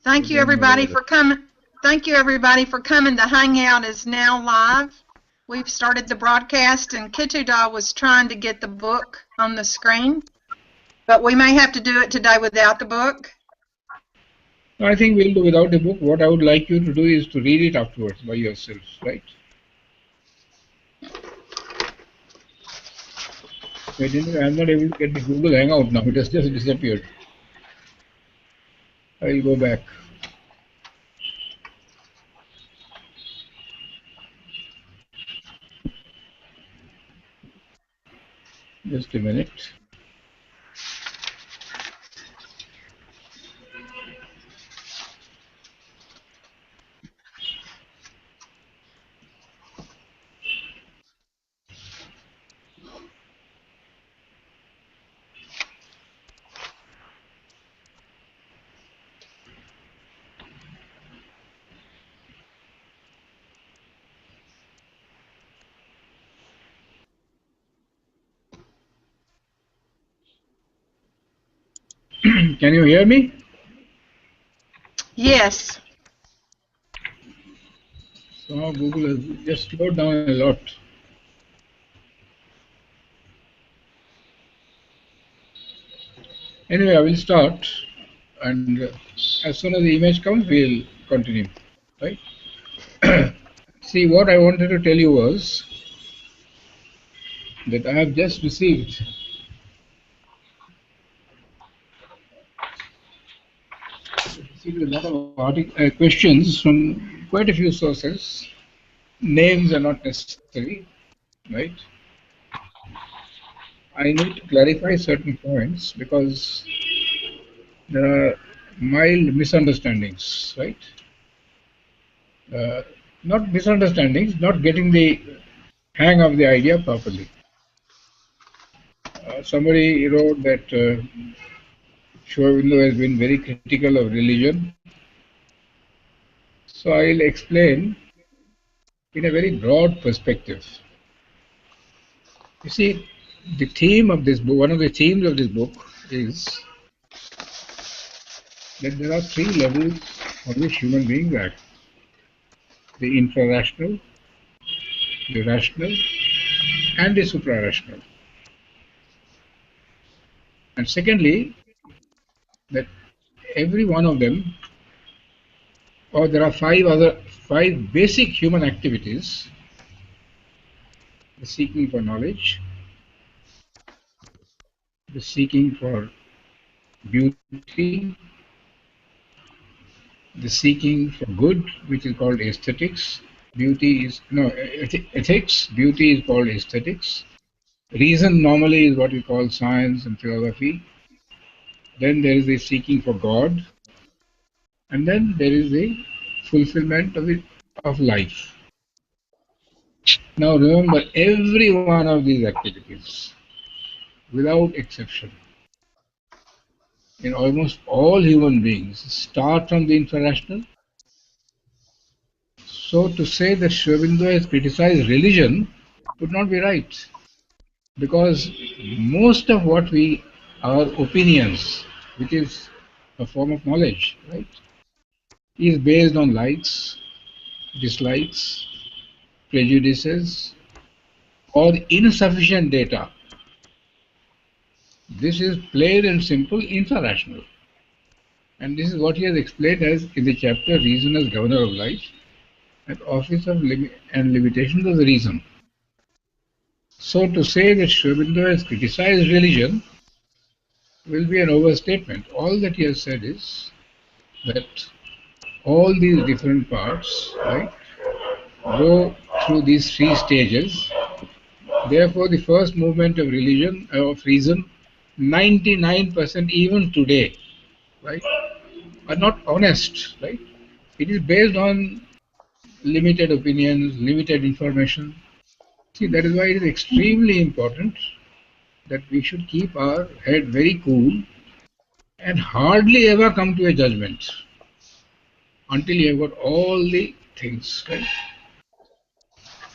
Thank you everybody for coming. Thank you everybody for coming. The Hangout is now live. We've started the broadcast, and Kittu was trying to get the book on the screen, but we may have to do it today without the book. I think we'll do without the book. What I would like you to do is to read it afterwards by yourself, right? I'm not able to get the Google Hangout now. It has just disappeared. I'll go back. Just a minute. Can you hear me? Yes. So Google has just slowed down a lot. Anyway, I will start, and as soon as the image comes, we'll continue, right? See, what I wanted to tell you was that I have just received a lot of questions from quite a few sources. Names are not necessary, right? I need to clarify certain points because there are mild misunderstandings, right? Not misunderstandings, not getting the hang of the idea properly. Somebody wrote that Sri Aurobindo has been very critical of religion. So I'll explain in a very broad perspective. You see, the theme of this book, one of the themes of this book is that there are three levels on which human beings act: the infrarational, the rational, and the suprarational. And secondly, that every one of them, or there are five basic human activities: the seeking for knowledge, the seeking for beauty, the seeking for good, which is called aesthetics. Ethics. Beauty is called aesthetics. Reason normally is what we call science and philosophy. Then there is the seeking for God, and then there is the fulfillment of life. Now remember, every one of these activities, without exception, in almost all human beings, start from the infrarational. So to say that Sri Aurobindo has criticized religion would not be right, because most of our opinions, which is a form of knowledge, right, is based on likes, dislikes, prejudices, or insufficient data. This is plain and simple infrarational. And this is what he has explained as in the chapter Reason as Governor of Life and Office of and Limitations of the Reason. So to say that Sri Aurobindo has criticized religion will be an overstatement. All that he has said is that all these different parts, right, go through these three stages. Therefore, the first movement of religion, of reason, 99% even today, right, are not honest, right? It is based on limited opinions, limited information. See, that is why it is extremely important that we should keep our head very cool and hardly ever come to a judgment until you have got all the things, right?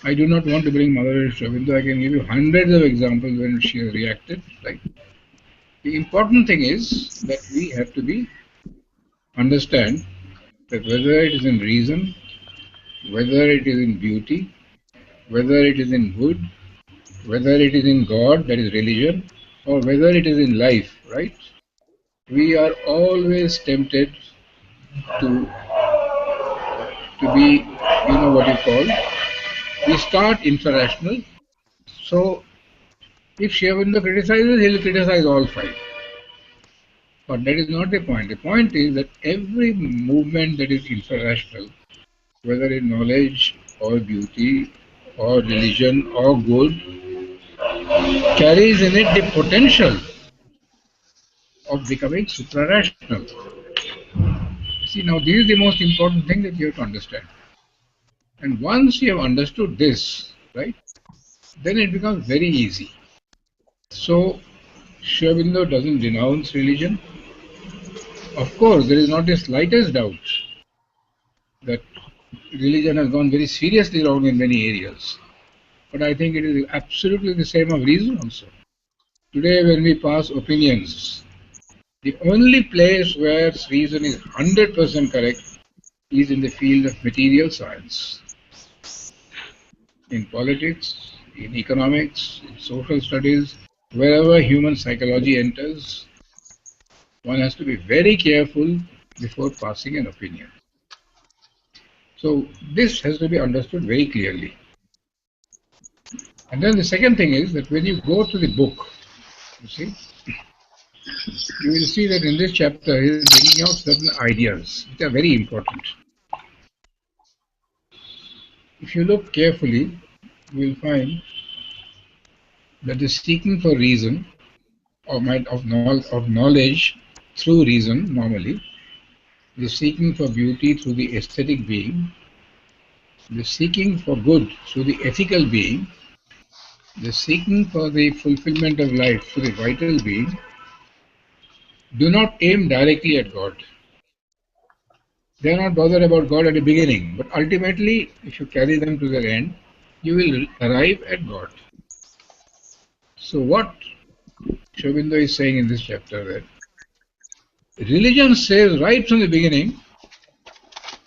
I do not want to bring Mother Sri Aurobindo. I can give you hundreds of examples when she has reacted, right? The important thing is that we have to understand that whether it is in reason, whether it is in beauty, whether it is in good, whether it is in God, that is religion, or whether it is in life, right? We are always tempted to be, what you call, we start infrarational. So if Sri Aurobindo criticizes, he will criticize all five. But that is not the point. The point is that every movement that is infrarational, whether in knowledge or beauty or religion or good, carries in it the potential of becoming suprarational. See, now this is the most important thing that you have to understand. And once you have understood this, right, then it becomes very easy. So, Sri Aurobindo doesn't denounce religion. Of course, there is not the slightest doubt that religion has gone very seriously wrong in many areas. But I think it is absolutely the same of reason also. Today, when we pass opinions, the only place where reason is 100% correct is in the field of material science. In politics, in economics, in social studies, wherever human psychology enters, one has to be very careful before passing an opinion. So this has to be understood very clearly. And then the second thing is that when you go to the book, you see, you will see that in this chapter he is bringing out certain ideas which are very important. If you look carefully, you will find that the seeking for reason of knowledge through reason normally, the seeking for beauty through the aesthetic being, the seeking for good through the ethical being, the seeking for the fulfillment of life through the vital being, do not aim directly at God. They are not bothered about God at the beginning, but ultimately, if you carry them to their end, you will arrive at God. So what Sri Aurobindo is saying in this chapter, that religion says right from the beginning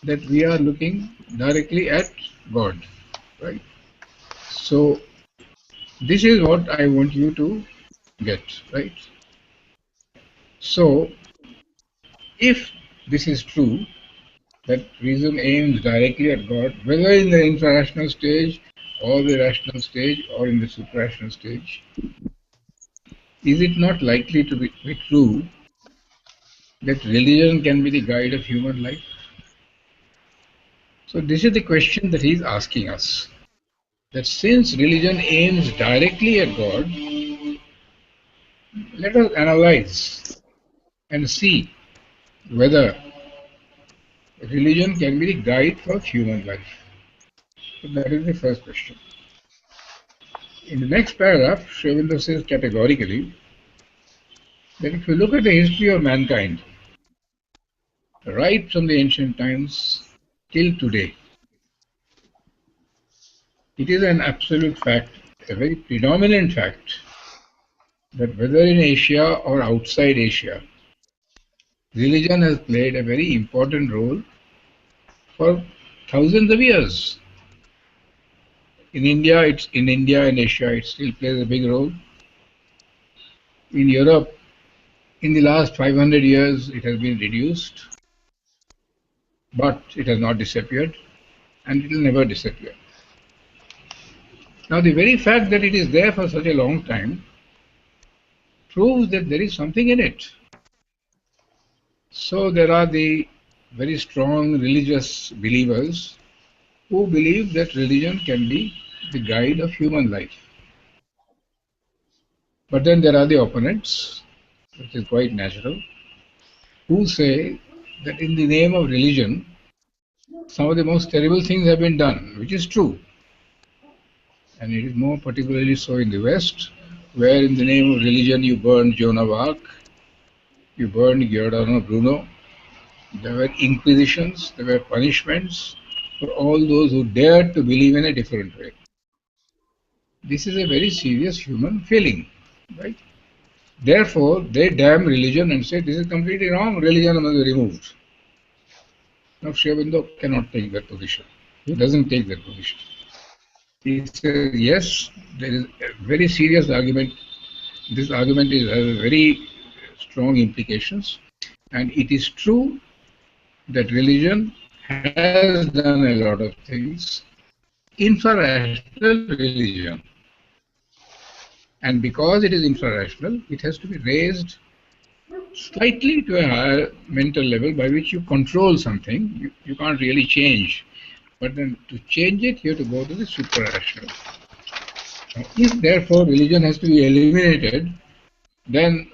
that we are looking directly at God, right? So this is what I want you to get, right? So if this is true, that reason aims directly at God, whether in the infrarational stage or the rational stage or in the suprarational stage, is it not likely to be true that religion can be the guide of human life? So this is the question that he is asking us. That since religion aims directly at God, let us analyze and see whether religion can be the guide for human life. So that is the first question. In the next paragraph, Sri Aurobindo says categorically that if you look at the history of mankind, right from the ancient times till today, it is an absolute fact, a very predominant fact, that whether in Asia or outside Asia, religion has played a very important role for thousands of years. In India and Asia, it still plays a big role. In Europe, in the last 500 years, it has been reduced, but it has not disappeared, and it will never disappear. Now, the very fact that it is there for such a long time proves that there is something in it. So there are the very strong religious believers who believe that religion can be the guide of human life. But then there are the opponents, which is quite natural, who say that in the name of religion, some of the most terrible things have been done, which is true. And it is more particularly so in the West, where in the name of religion you burned Joan of Arc, you burned Giordano Bruno. There were inquisitions, there were punishments for all those who dared to believe in a different way. This is a very serious human feeling, right? Therefore, they damn religion and say this is completely wrong, religion must be removed. Now, Sri Aurobindo cannot take that position. He doesn't take that position. He says, yes, there is a very serious argument. This argument has very strong implications, and it is true that religion has done a lot of things, infrarational religion. And because it is infrarational, it has to be raised slightly to a higher mental level by which you control something. You can't really change. But then to change it, you have to go to the suprarational. If therefore religion has to be eliminated, then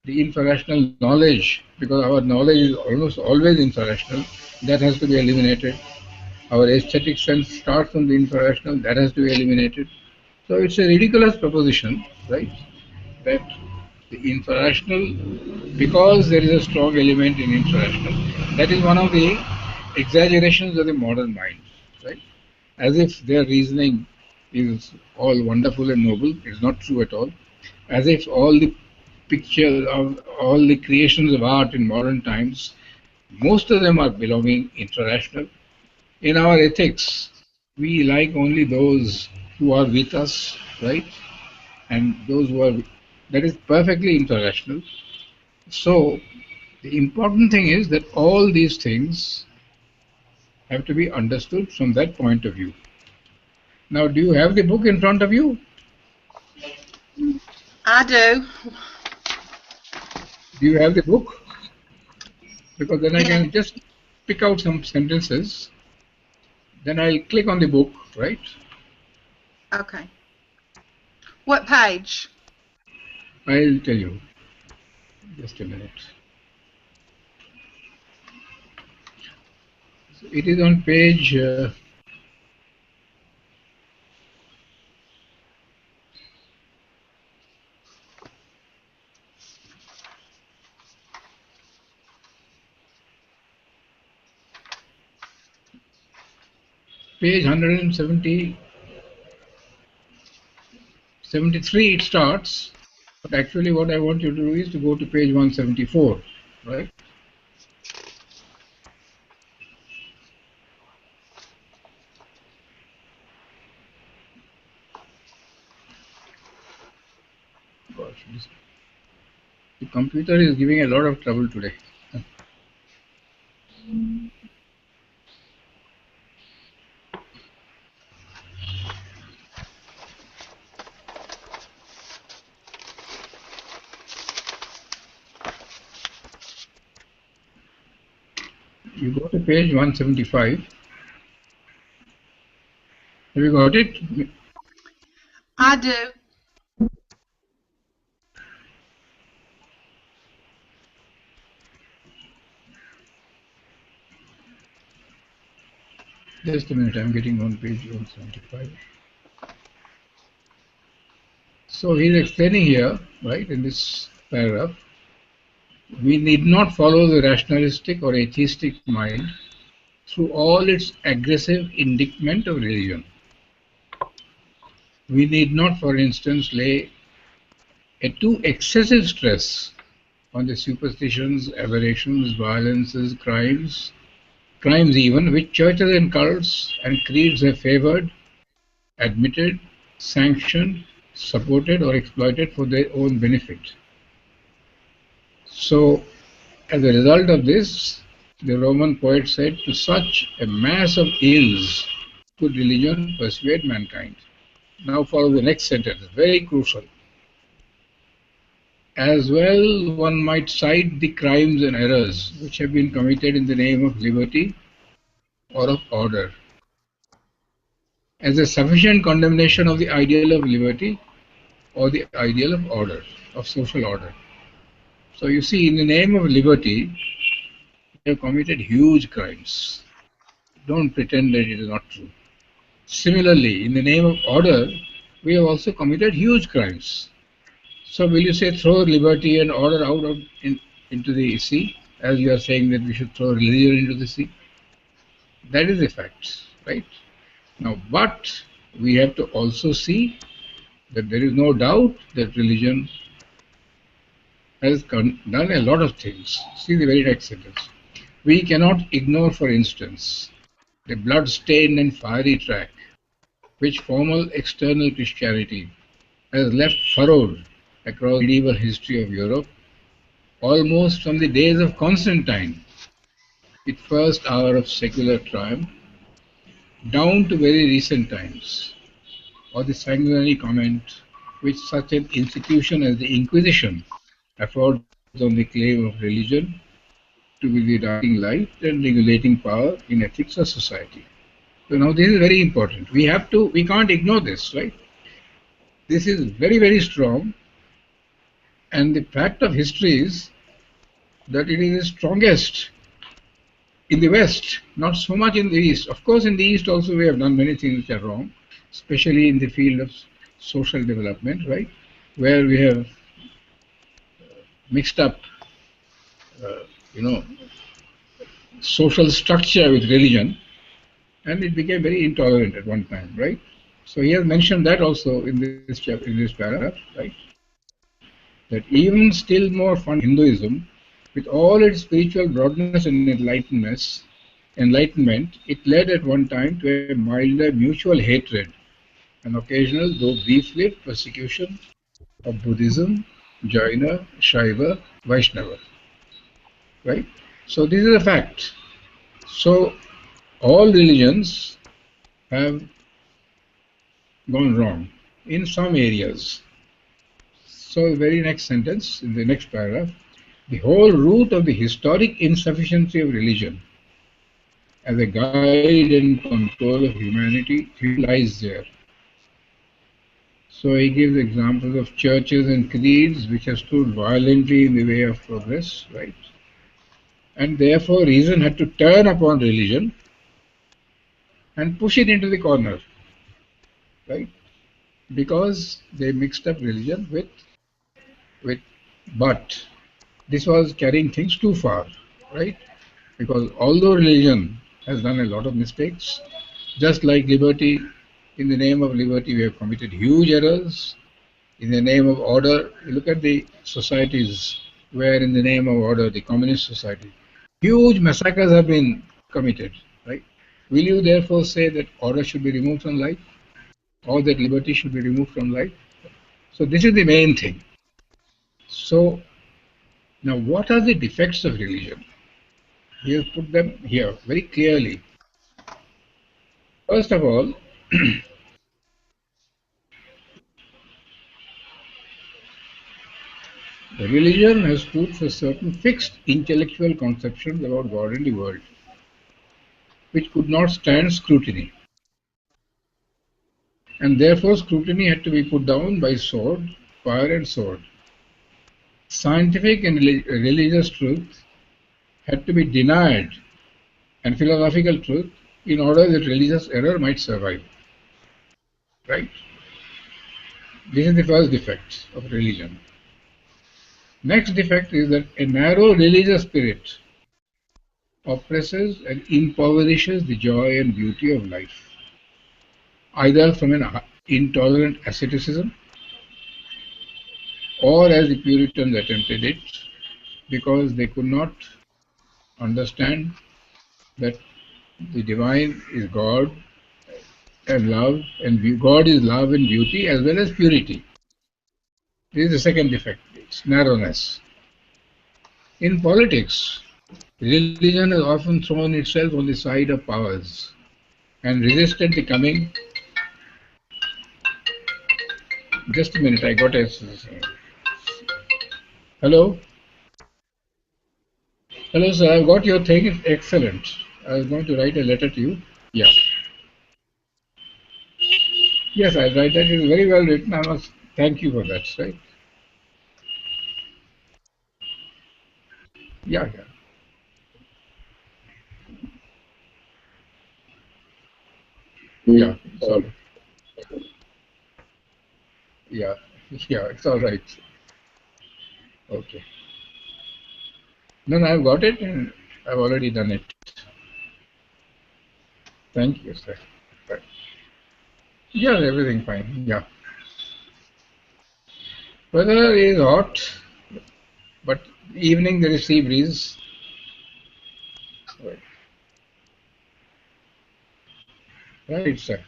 the infrarational knowledge, because our knowledge is almost always infrarational, that has to be eliminated. Our aesthetic sense starts from the infrarational, that has to be eliminated. So it's a ridiculous proposition, right? That the infrarational, because there is a strong element in infrarational, that is one of the exaggerations of the modern mind, right? As if their reasoning is all wonderful and noble. It's not true at all. As if all the pictures of all the creations of art in modern times, most of them are belonging infrarational. In our ethics, we like only those who are with us, right? And those who are, that is perfectly infrarational. So the important thing is that all these things have to be understood from that point of view. Now, do you have the book in front of you? I do. Do you have the book? Because then I can just pick out some sentences. Then I'll click on the book, right? Okay. What page? I'll tell you. Just a minute. So it is on page page 173 it starts, but actually what I want you to do is to go to page 174, right? Gosh, the computer is giving a lot of trouble today. You go to page 175. Have you got it? I do. Just a minute, I'm getting on page 175. So he's explaining here, right, in this paragraph, we need not follow the rationalistic or atheistic mind through all its aggressive indictment of religion. We need not, for instance, lay a too excessive stress on the superstitions, aberrations, violences, crimes even, which churches and cults and creeds have favored, admitted, sanctioned, supported or exploited for their own benefit. So, as a result of this, the Roman poet said, to such a mass of ills could religion persuade mankind. Now follow the next sentence, very crucial. As well, one might cite the crimes and errors which have been committed in the name of liberty or of order, as a sufficient condemnation of the ideal of liberty or the ideal of order, of social order. So you see, in the name of liberty, they have committed huge crimes. Don't pretend that it is not true. Similarly, in the name of order, we have also committed huge crimes. So will you say throw liberty and order out into the sea, as you are saying that we should throw religion into the sea? That is the fact, right? Now, but we have to also see that there is no doubt that religion has done a lot of things. See the very next sentence. We cannot ignore, for instance, the blood-stained and fiery track which formal external Christianity has left furrowed across the medieval history of Europe, almost from the days of Constantine, its first hour of secular triumph, down to very recent times, or the sanguinary comment which such an institution as the Inquisition affords on the claim of religion to be the guiding light and regulating power in ethics of society. So now this is very important. We can't ignore this, right? This is very, very strong. And the fact of history is that it is the strongest in the West, not so much in the East. Of course, in the East also we have done many things which are wrong, especially in the field of social development, right? Where we have mixed up, uh, you know, social structure with religion, and it became very intolerant at one time, right? So he has mentioned that also in this chapter, in this paragraph, right? That even still more Hinduism, with all its spiritual broadness and enlightenment, it led at one time to a milder mutual hatred, an occasional, though brief-lived, persecution of Buddhism, Jaina, Shaiva, Vaishnava, right? So this is a fact. So all religions have gone wrong in some areas. So the very next sentence, in the next paragraph, the whole root of the historic insufficiency of religion as a guide and control of humanity lies there. So he gives examples of churches and creeds which have stood violently in the way of progress, right? And therefore reason had to turn upon religion and push it into the corner, right? Because they mixed up religion with but this was carrying things too far, right? Because although religion has done a lot of mistakes, just like liberty, in the name of liberty we have committed huge errors. In the name of order, you look at the societies where in the name of order, the communist society, huge massacres have been committed, right? Will you therefore say that order should be removed from life, or that liberty should be removed from life? So this is the main thing. So now what are the defects of religion? He has put them here very clearly. First of all, religion has stood for certain fixed intellectual conceptions about God and the world, which could not stand scrutiny. And therefore scrutiny had to be put down by sword, fire and sword. Scientific and religious truth had to be denied, and philosophical truth, in order that religious error might survive. Right? This is the first defect of religion. Next defect is that a narrow religious spirit oppresses and impoverishes the joy and beauty of life, either from an intolerant asceticism or as the Puritans attempted it, because they could not understand that the divine is God and love, and God is love and beauty as well as purity. This is the second defect, it's narrowness. In politics, religion has often thrown itself on the side of powers and resisted the coming. Just a minute, I got a. Hello? Hello, sir, I've got your thing, it's excellent. I was going to write a letter to you. Yeah. Yes, I write that. It's very well written. I must thank you for that, right? Yeah, yeah. Yeah, sorry. Yeah, yeah, it's all right. Okay. No, I've got it and I've already done it. Thank you, sir. Right. Yeah, everything fine. Yeah. Weather is hot, but evening there is sea breeze. Right. Right, sir.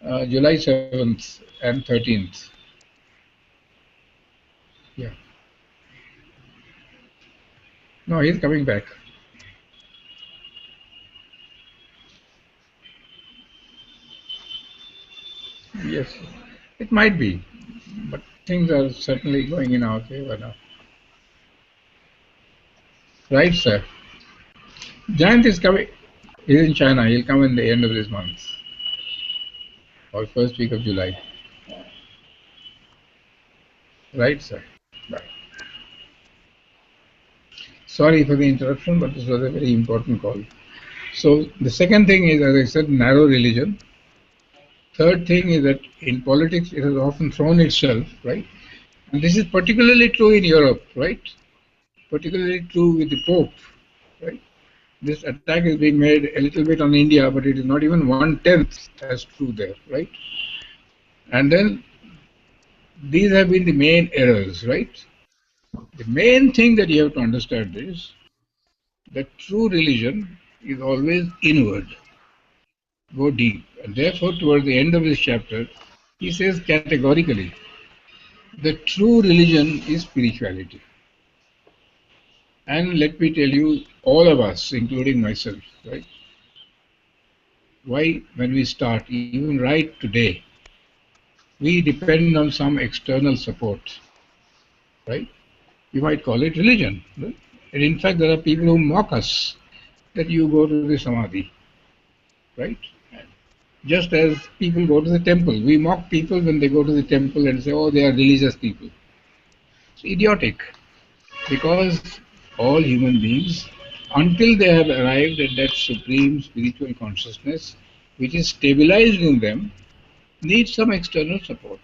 July 7th and 13th. Yeah. No, he's coming back. Yes, it might be, but things are certainly going in our favor now. Right, sir. Jayant is coming. He's in China. He'll come in the end of this month or first week of July. Right, sir. Bye. Sorry for the interruption, but this was a very important call. So the second thing is, as I said, narrow religion. Third thing is that in politics it has often thrown itself, right? And this is particularly true in Europe, right? Particularly true with the Pope, right? This attack is being made a little bit on India, but it is not even 1/10 as true there, right? And then these have been the main errors, right? The main thing that you have to understand is that true religion is always inward, go deep. And therefore, towards the end of this chapter, he says categorically, the true religion is spirituality. And let me tell you, all of us, including myself, right? Why, when we start, even right today, we depend on some external support, right? You might call it religion. Right? And in fact, there are people who mock us that you go to the samadhi, right? Just as people go to the temple. We mock people when they go to the temple and say, oh, they are religious people. It's idiotic, because all human beings, until they have arrived at that supreme spiritual consciousness, which is stabilized in them, need some external support.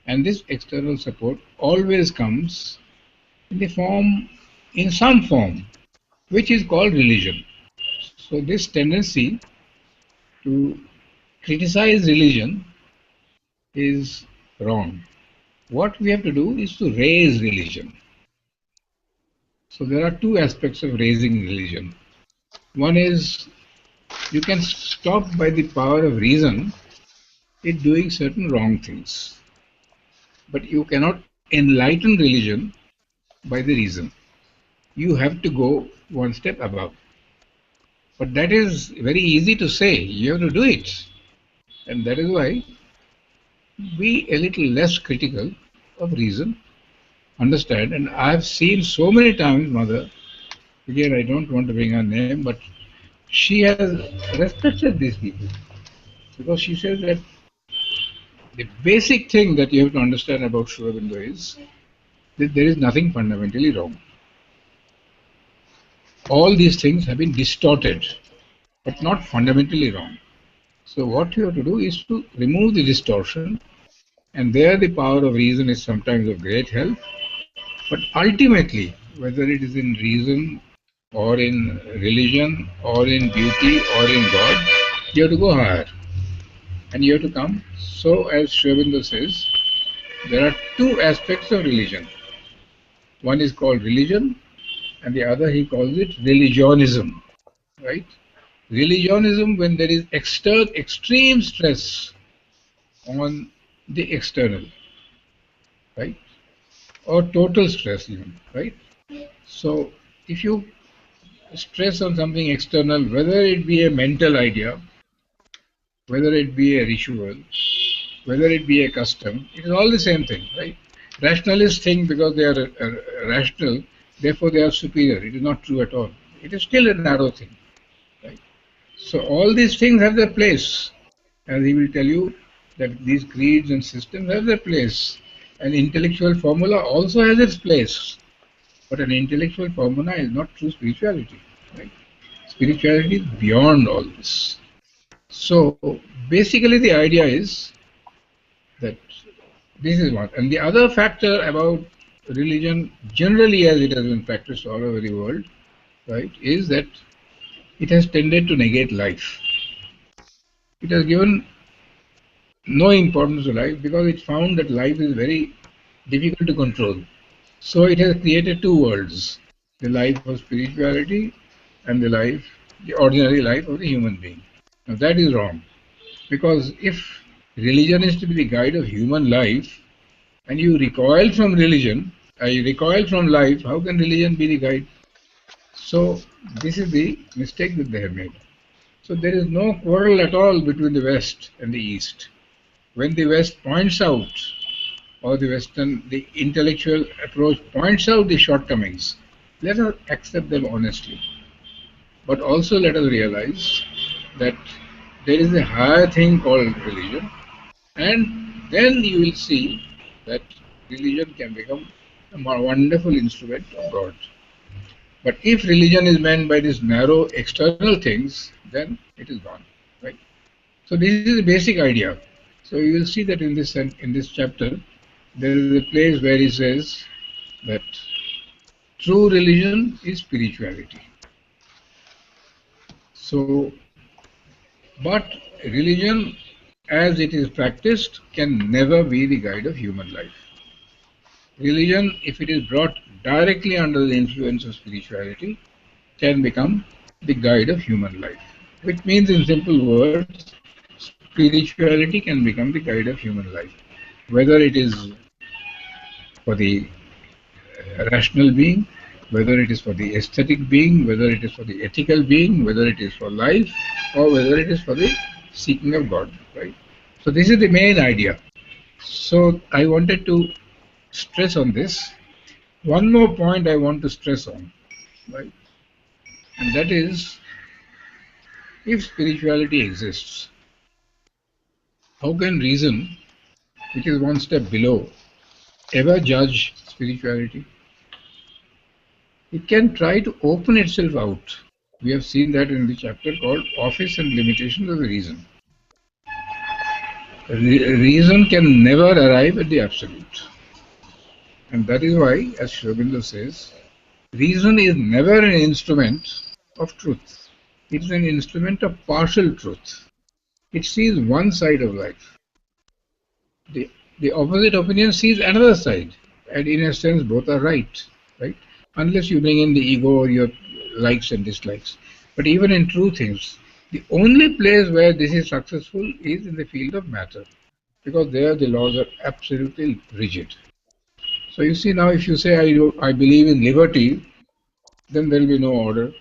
And this external support always comes in some form, which is called religion. So this tendency to criticize religion is wrong. What we have to do is to raise religion. So there are two aspects of raising religion. One is you can stop by the power of reason it doing certain wrong things. But you cannot enlighten religion by the reason. You have to go one step above. But that is very easy to say. You have to do it. And that is why be a little less critical of reason, understand. And I've seen so many times, Mother, again, I don't want to bring her name, but she has respected these people. Because she says that the basic thing that you have to understand about Sri Aurobindo is that there is nothing fundamentally wrong. All these things have been distorted, but not fundamentally wrong. So what you have to do is to remove the distortion, and there the power of reason is sometimes of great help. But ultimately, whether it is in reason or in religion or in beauty or in God, you have to go higher. And you have to come. So as Sri Aurobindo says, there are two aspects of religion. One is called religion, and the other he calls it religionism. Right? Religionism, when there is extreme stress on the external, right? Or total stress even, right? So if you stress on something external, whether it be a mental idea, whether it be a ritual, whether it be a custom, it is all the same thing, right? Rationalists think because they are rational, therefore they are superior. It is not true at all. It is still a narrow thing, right? So all these things have their place, and he will tell you that these creeds and systems have their place. An intellectual formula also has its place, but an intellectual formula is not true spirituality, right? Spirituality is beyond all this. So basically the idea is that this is one. And the other factor about religion, generally as it has been practiced all over the world, right, is that it has tended to negate life. It has given no importance to life because it found that life is very difficult to control. So it has created two worlds, the life of spirituality and the ordinary life of the human being. Now that is wrong, because if religion is to be the guide of human life, and you recoil from religion, you recoil from life, how can religion be the guide? So this is the mistake that they have made. So there is no quarrel at all between the West and the East. When the West points out, or the intellectual approach points out the shortcomings, let us accept them honestly. But also let us realize that there is a higher thing called religion, and then you will see that religion can become a more wonderful instrument of God. But if religion is meant by these narrow external things, then it is gone. Right? So this is the basic idea. So you will see that in this chapter, there is a place where he says that true religion is spirituality. So, but religion, as it is practiced, can never be the guide of human life. Religion, if it is brought directly under the influence of spirituality, can become the guide of human life. Which means, in simple words, spirituality can become the guide of human life. Whether it is for the rational being, whether it is for the aesthetic being, whether it is for the ethical being, whether it is for life, or whether it is for the seeking of God. Right? So this is the main idea. So I wanted to stress on this. One more point I want to stress on, right? And that is, if spirituality exists, how can reason, which is one step below, ever judge spirituality? It can try to open itself out. We have seen that in the chapter called Office and Limitations of the Reason. Reason can never arrive at the absolute. And that is why, as Sri Aurobindo says, reason is never an instrument of truth. It is an instrument of partial truth. It sees one side of life. The opposite opinion sees another side. And in a sense, both are right. Right? Unless you bring in the ego or your likes and dislikes. But even in true things, the only place where this is successful is in the field of matter, because there the laws are absolutely rigid. So you see now, if you say I believe in liberty, then there will be no order.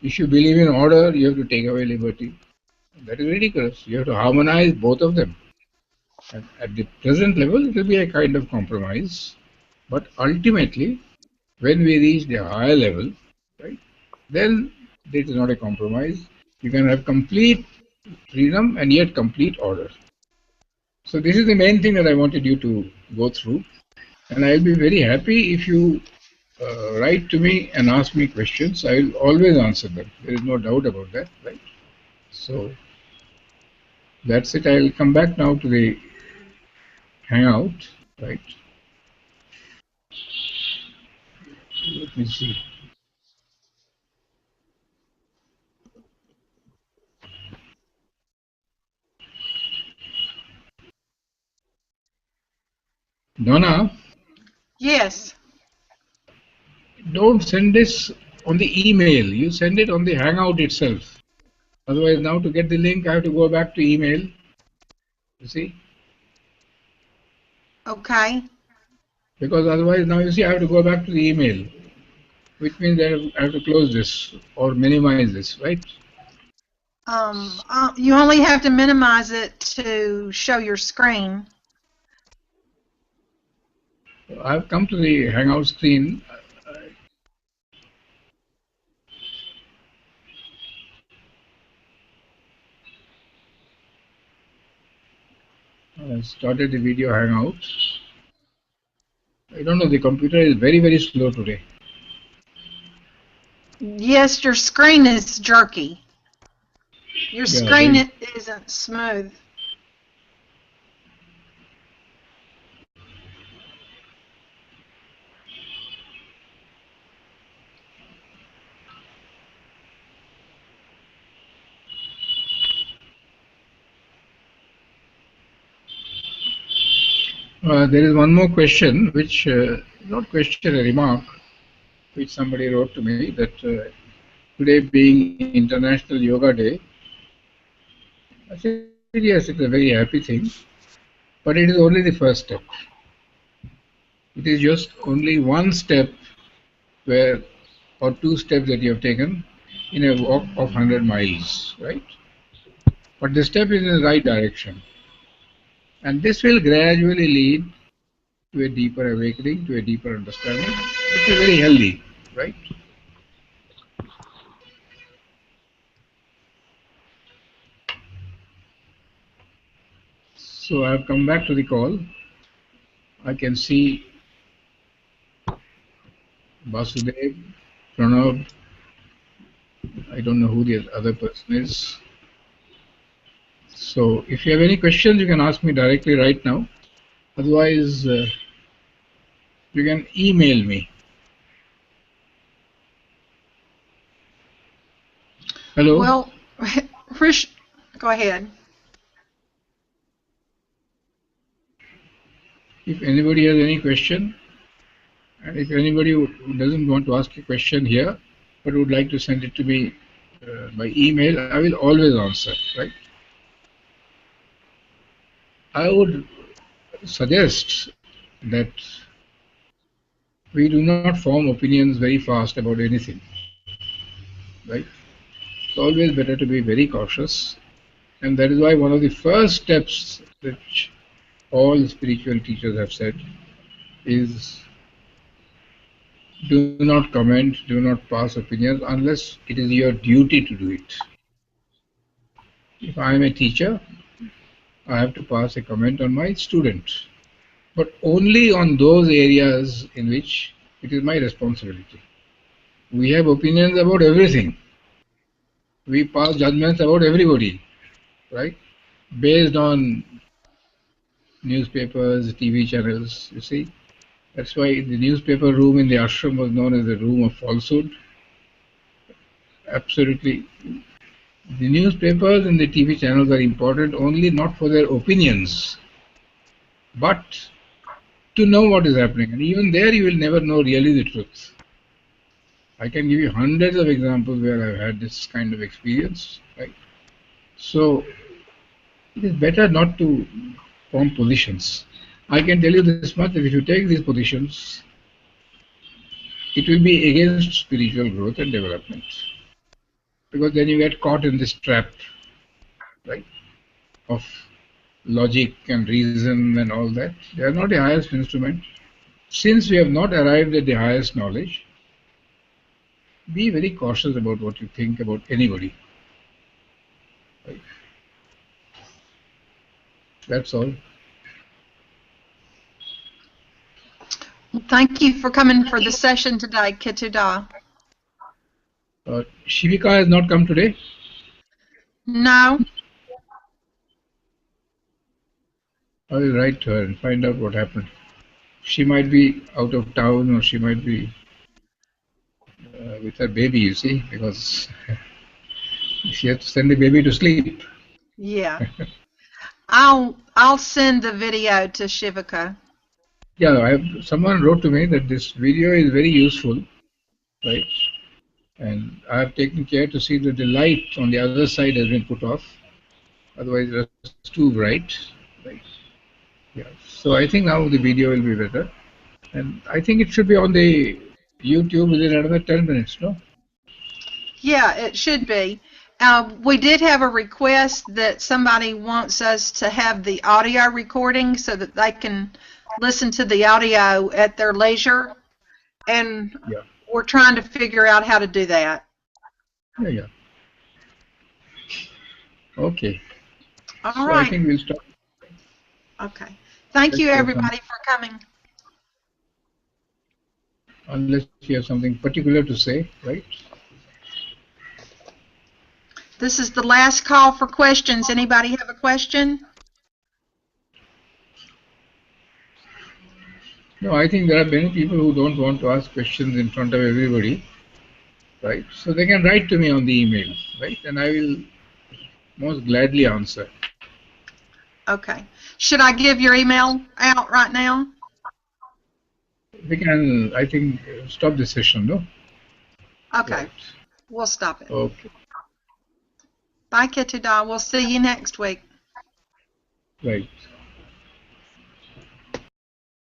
If you believe in order, you have to take away liberty. That is ridiculous. You have to harmonize both of them. And at the present level, it will be a kind of compromise. But ultimately, when we reach the higher level, right, then it is not a compromise. You can have complete freedom and yet complete order. So this is the main thing that I wanted you to go through. And I'll be very happy if you write to me and ask me questions. I will always answer them. There is no doubt about that, right? So that's it. I'll come back now to the hangout, right? Let me see. Donna? Yes. Don't send this on the email. You send it on the hangout itself. Otherwise, now to get the link, I have to go back to email. You see? Okay. Because otherwise, now you see, I have to go back to the email, which means I have to close this or minimize this, right? You only have to minimize it to show your screen. I've come to the hangout screen. I started the video hangout. I don't know, the computer is very, very slow today. Yes, your screen is jerky. Your screen isn't smooth. There is one more question, which, not question, a remark. which somebody wrote to me that today being International Yoga Day, I said, yes, it's a very happy thing, but it is only the first step. It is just only one step where, or two steps that you have taken in a walk of 100 miles, right? But the step is in the right direction. And this will gradually lead to a deeper awakening, to a deeper understanding, which is very healthy, right? So I have come back to the call. I can see Basudev, Pranab. I don't know who the other person is. So if you have any questions, you can ask me directly right now. Otherwise, you can email me. Hello? Well, Rish, go ahead. If anybody has any question, and if anybody who doesn't want to ask a question here, but would like to send it to me by email, I will always answer, right? I would suggest that we do not form opinions very fast about anything, right? It's always better to be very cautious, and that is why one of the first steps which all spiritual teachers have said is do not comment, do not pass opinions unless it is your duty to do it. If I am a teacher, I have to pass a comment on my student, but only on those areas in which it is my responsibility. We have opinions about everything. We pass judgments about everybody, right? Based on newspapers, TV channels, you see. That's why the newspaper room in the ashram was known as the room of falsehood. Absolutely. The newspapers and the TV channels are important only not for their opinions, but to know what is happening. And even there you will never know really the truth. I can give you hundreds of examples where I've had this kind of experience, right? So it is better not to form positions. I can tell you this much, that if you take these positions, it will be against spiritual growth and development. Because then you get caught in this trap, right, of logic and reason and all that. They are not the highest instrument. Since we have not arrived at the highest knowledge, be very cautious about what you think about anybody. Right? That's all. Thank you for coming for the session today, Kittu Da. Shivika has not come today? No. I will write to her and find out what happened. She might be out of town, or she might be with her baby, you see, because she has to send the baby to sleep. Yeah. I'll send the video to Shivika. Yeah, someone wrote to me that this video is very useful, right? And I have taken care to see that the light on the other side has been put off. Otherwise, it was too bright. Right? Yeah. So I think now the video will be better, and I think it should be on the YouTube within another 10 minutes. No? Yeah, it should be. We did have a request that somebody wants us to have the audio recording so that they can listen to the audio at their leisure, and Yeah. we're trying to figure out how to do that. Yeah. Okay. All so right. I think we'll stop. Okay. Thank you, everybody, for coming. Unless you have something particular to say, right? This is the last call for questions. Anybody have a question? No, I think there are many people who don't want to ask questions in front of everybody, right? So they can write to me on the email, right? And I will most gladly answer. Okay. Should I give your email out right now? We can, I think, stop this session, no? Okay, Right. we'll stop it. Okay. Bye, Kittu. We'll see you next week. Right.